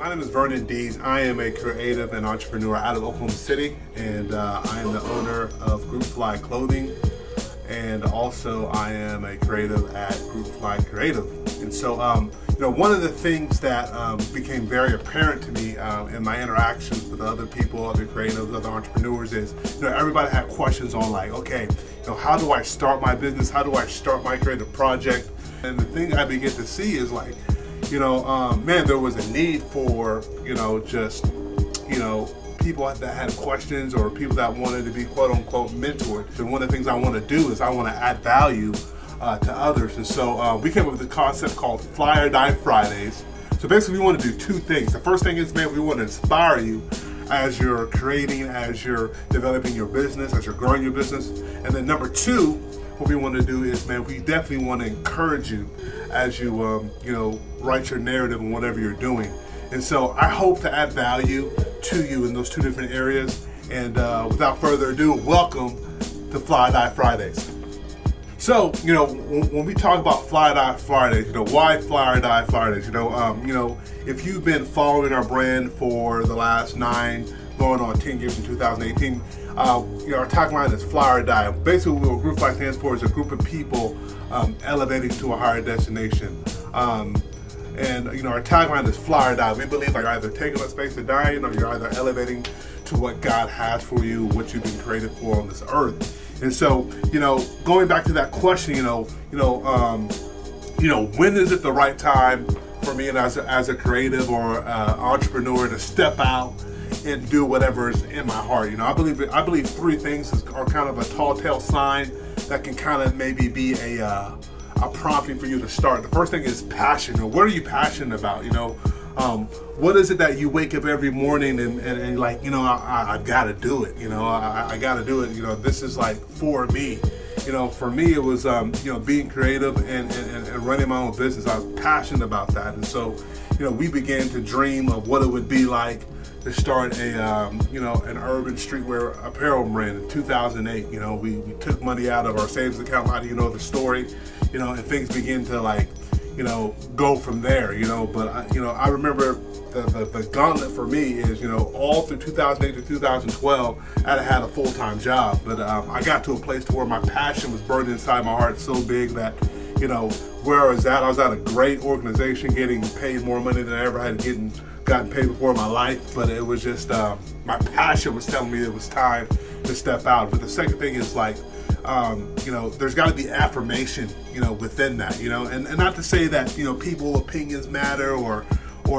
My name is Vernon Dees. I am a creative and entrepreneur out of Oklahoma City, and I am the owner of Group Fly Clothing, and also I am a creative at Group Fly Creative. And so, one of the things that became very apparent to me in my interactions with other people, other creatives, other entrepreneurs is, everybody had questions on like, okay, how do I start my business? How do I start my creative project? And the thing I began to see is like, there was a need for, people that had questions or people that wanted to be quote unquote mentored. And one of the things I want to do is I want to add value to others. And so we came up with a concept called Fly or Die Fridays. So basically we want to do two things. The first thing is, we want to inspire you as you're creating, as you're developing your business, as you're growing your business. And then number two, what we want to do is, we definitely want to encourage you as you, write your narrative and whatever you're doing. And so I hope to add value to you in those two different areas. And without further ado, welcome to Fly or Die Fridays. So, when we talk about Fly or Die Fridays, why Fly or Die Fridays? If you've been following our brand for the last 9, going on 10 years in 2018, our tagline is Fly or Die. Basically, what Group Fly stands for is a group of people elevating to a higher destination. And our tagline is Fly or Die. We believe you're either taking up space to die, you're either elevating to what God has for you, what you've been created for on this earth. And so, going back to that question, when is it the right time for me and as a creative or entrepreneur to step out and do whatever is in my heart? I believe three things are kind of a tall tale sign that can kind of maybe be a prompting for you to start. The first thing is passion. What are you passionate about? What is it that you wake up every morning and like, I gotta do it. I gotta do it. This is like for me. For me, it was, being creative and running my own business. I was passionate about that. And so, we began to dream of what it would be like to start an urban streetwear apparel brand in 2008. We took money out of our savings account. How do you know the story? And things begin to go from there. But I remember the gauntlet for me is, all through 2008 to 2012, I had a full-time job. But I got to a place to where my passion was burned inside my heart so big that, where I was at a great organization getting paid more money than I ever had gotten paid before in my life. But it was just, my passion was telling me it was time to step out. But the second thing is there's got to be affirmation, within that, and not to say that, people's opinions matter or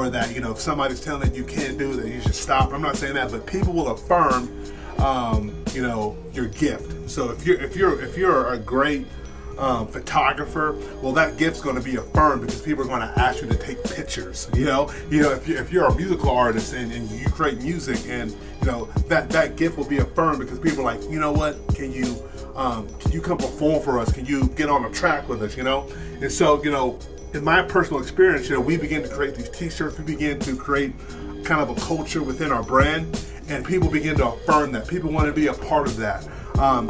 that, if somebody's telling you can't do it, that you should stop. I'm not saying that, but people will affirm, your gift. So if you're a great photographer, well, that gift's going to be affirmed because people are going to ask you to take pictures. If you're a musical artist and you create music, and that gift will be affirmed because people are like, what, can you come perform for us? Can you get on a track with us? And so in my personal experience, we begin to create these T-shirts. We begin to create kind of a culture within our brand, and people begin to affirm that. People want to be a part of that.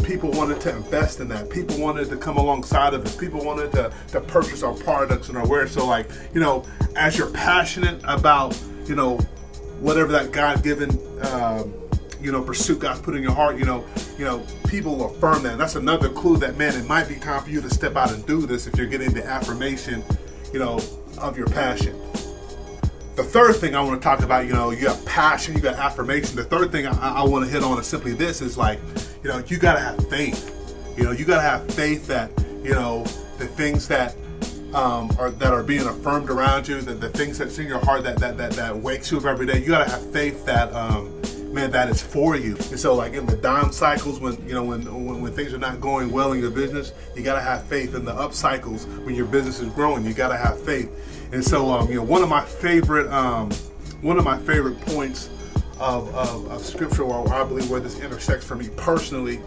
People wanted to invest in that. People wanted to come alongside of us. People wanted to purchase our products and our wear. So as you're passionate about, whatever that God-given, pursuit God's put in your heart, people will affirm that. And that's another clue that, it might be time for you to step out and do this if you're getting the affirmation, of your passion. The third thing I want to talk about, you got passion, you got affirmation. The third thing I want to hit on is simply this is you got to have faith. You got to have faith that, the things that are being affirmed around you, the things that's in your heart that wakes you up every day, you got to have faith that, that is for you. And so in the down cycles, when things are not going well in your business, you got to have faith. In the up cycles, when your business is growing, you got to have faith. And so, one of my favorite points of scripture, or I believe where this intersects for me personally,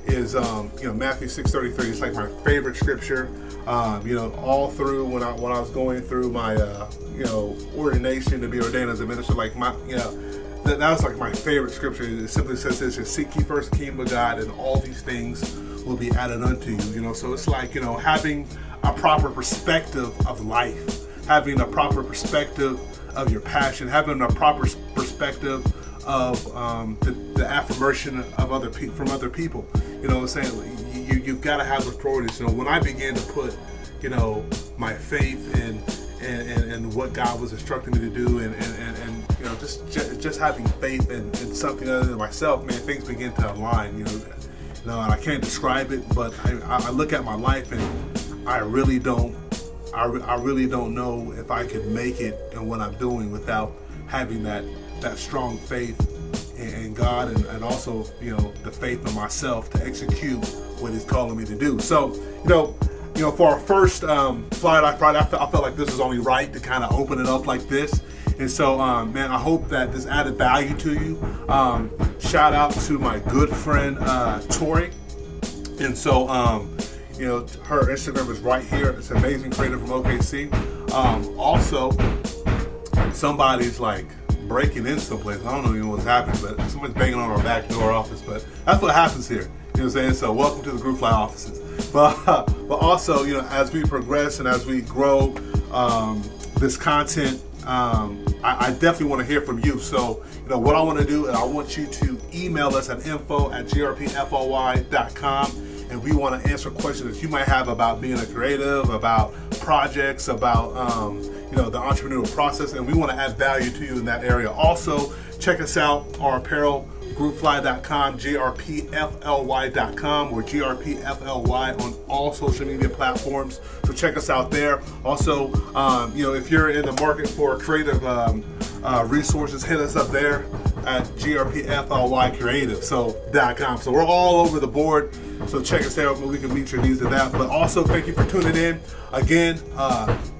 is Matthew 6:33. It's like my favorite scripture. All through when I was going through my ordination to be ordained as a minister, that was like my favorite scripture. It simply says this: "Seek ye first the kingdom of God, and all these things will be added unto you." So it's having a proper perspective of life. having a proper perspective of your passion, having a proper perspective of the affirmation of from other people. You know what I'm saying? You've got to have those priorities. You know, when I began to put, you know, my faith in and what God was instructing me to do, and you know, just having faith in something other than myself, man, things begin to align. You know, and I can't describe it, but I look at my life and I really don't know if I could make it in what I'm doing without having that strong faith in God, and also, you know, the faith in myself to execute what He's calling me to do. So, you know, for our first Fly or Die Friday, I felt like this was only right to kind of open it up like this. And so, man, I hope that this added value to you. Shout out to my good friend Tori. And so, you know, her Instagram is right here. It's Amazing Creative from OKC. Also, somebody's like breaking in someplace. I don't know what's happening, but someone's banging on our back door office. But that's what happens here. You know what I'm saying? So welcome to the Groove Fly offices. But also, you know, as we progress and as we grow this content, I definitely want to hear from you. So, you know, what I want to do is I want you to email us at info@grpfly.com, and we want to answer questions that you might have about being a creative, about projects, about you know, the entrepreneurial process, and we want to add value to you in that area. Also, check us out, our apparel, groovefly.com, grpfly.com, or grpfly on all social media platforms. So check us out there. Also, you know, if you're in the market for creative resources, hit us up there at grpflycreative.com. So we're all over the board. So check us out where we can meet your needs in that. But also, thank you for tuning in. Again,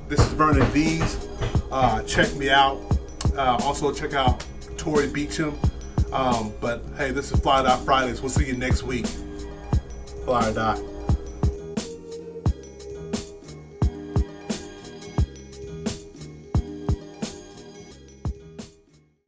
this is Vernon V's. Check me out. Also, check out Tori Beecham. But hey, this is Fly or Die Fridays. We'll see you next week. Fly or Die.